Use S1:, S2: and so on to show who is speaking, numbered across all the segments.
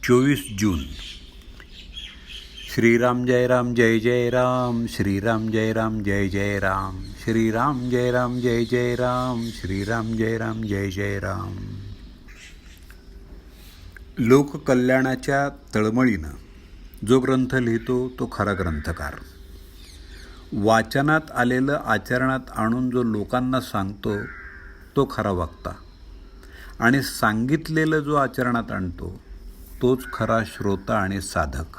S1: 24 जून. श्रीराम जय राम जय जय राम, श्रीराम जय राम जय जय राम, श्रीराम जय राम जय जय राम, श्रीराम जय राम जय जय राम. लोककल्याणाच्या तळमळीनं जो ग्रंथ लिहितो तो खरा ग्रंथकार. वाचनात आलेलं आचरणात आणून जो लोकांना सांगतो तो खरा वक्ता, आणि सांगितलेलं जो आचरणात आणतो तोच खरा श्रोता आणि साधक.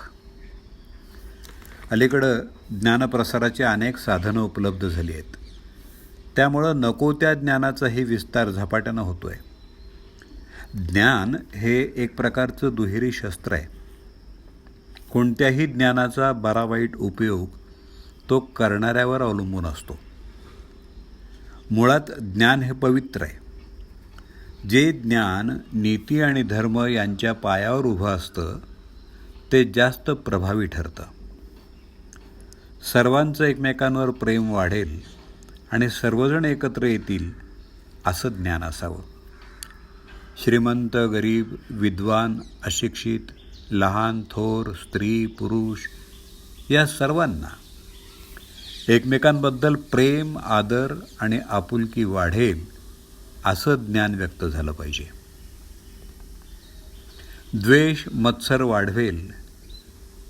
S1: अलीकडं ज्ञानप्रसाराची अनेक साधनं उपलब्ध झाली आहेत. त्यामुळं नको त्या ज्ञानाचाही विस्तार झपाट्यानं होतो आहे. ज्ञान हे एक प्रकारचं दुहेरी शस्त्र आहे. कोणत्याही ज्ञानाचा बरा वाईट उपयोग तो करणाऱ्यावर अवलंबून असतो. मुळात ज्ञान हे पवित्र आहे. जे ज्ञान नीती आणि धर्म यांच्या पायावर उभं असतं ते जास्त प्रभावी ठरतं. सर्वांचं एकमेकांवर प्रेम वाढेल आणि सर्वजण एकत्र येतील असं ज्ञान असावं. श्रीमंत गरीब, विद्वान अशिक्षित, लहान थोर, स्त्री पुरुष या सर्वांना एकमेकांबद्दल प्रेम, आदर आणि आपुलकी वाढेल असं ज्ञान व्यक्त झालं पाहिजे. द्वेष मत्सर वाढवेल,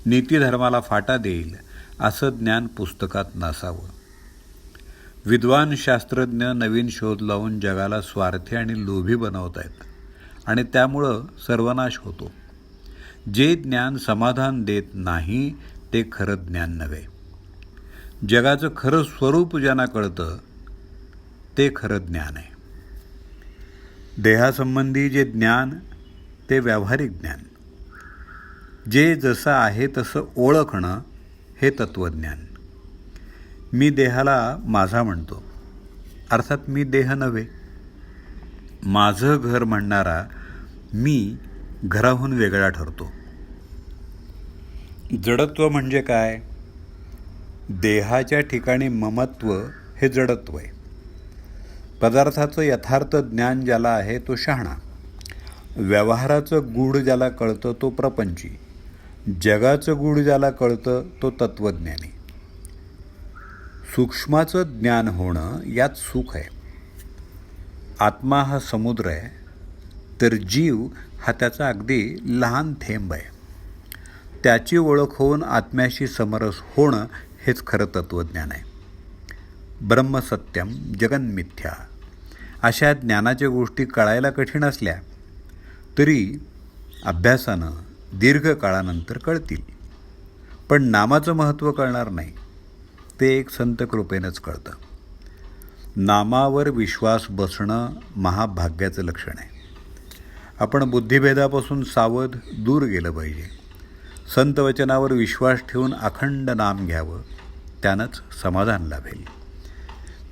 S1: नीतिधर्माला फाटा देईल असं ज्ञान पुस्तकात नसावं. विद्वान शास्त्रज्ञ नवीन शोध लावून जगाला स्वार्थी आणि लोभी बनवत आहेत आणि त्यामुळं सर्वनाश होतो. जे ज्ञान समाधान देत नाही ते खरं ज्ञान नव्हे. जगाचं खरं स्वरूप ज्यांना कळतं ते खरं ज्ञान आहे. देहासंबंधी जे ज्ञान ते व्यावहारिक ज्ञान. जे जसं आहे तसं ओळखणं हे तत्त्वज्ञान. मी देहाला माझा म्हणतो, अर्थात मी देह नव्हे. माझं घर म्हणणारा मी घराहून वेगळा ठरतो. जडत्व म्हणजे काय? देहाच्या ठिकाणी ममत्व हे जडत्व आहे. पदार्थाचं यथार्थ ज्ञान ज्याला आहे तो शहाणा. व्यवहाराचं गूढ ज्याला कळतं तो प्रपंची. जगाचं गूढ ज्याला कळतं तो तत्त्वज्ञानी. सूक्ष्माचं ज्ञान होणं यात सुख आहे. आत्मा हा समुद्र आहे तर जीव हा त्याचा अगदी लहान थेंब आहे. त्याची ओळख होऊन आत्म्याशी समरस होणं हेच खरं तत्त्वज्ञान आहे. ब्रह्मसत्यम जगन्मिथ्या अशा ज्ञानाच्या गोष्टी कळायला कठीण असल्या तरी अभ्यासानं दीर्घ काळानंतर कळतील. पण नामाचं महत्त्व कळणार नाही. ते एक संत कृपेनंच कळतं. नामावर विश्वास बसणं महाभाग्याचं लक्षण आहे. आपण बुद्धिभेदापासून सावध दूर गेलं पाहिजे. संत वचनावर विश्वास ठेवून अखंड नाम घ्यावं, त्यानंच समाधान लाभेल.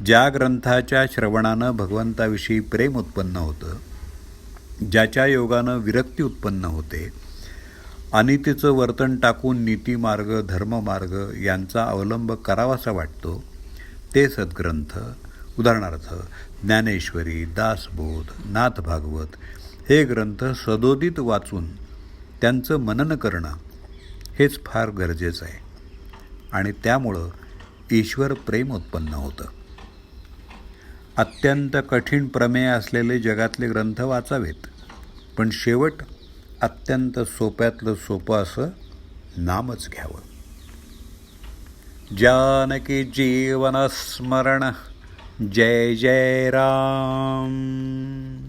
S1: ज्या ग्रंथाच्या श्रवणानं भगवंताविषयी प्रेम उत्पन्न होतं, ज्याच्या योगानं विरक्ती उत्पन्न होते, अनितीचं वर्तन टाकून नीतिमार्ग धर्ममार्ग यांचा अवलंब करावासा वाटतो, ते सद्ग्रंथ, उदाहरणार्थ ज्ञानेश्वरी, दासबोध, नाथ भागवत हे ग्रंथ सदोदित वाचून त्यांचं मनन करणं हेच फार गरजेचं आहे. आणि त्यामुळं ईश्वर प्रेम उत्पन्न होतं. अत्यंत कठीण प्रमेय असलेले जगातले ग्रंथ वाचावेत, पण शेवट अत्यंत सोप्यातलं सोपं असं नामच घ्यावं. जानकी जीवन स्मरण, जय जय राम.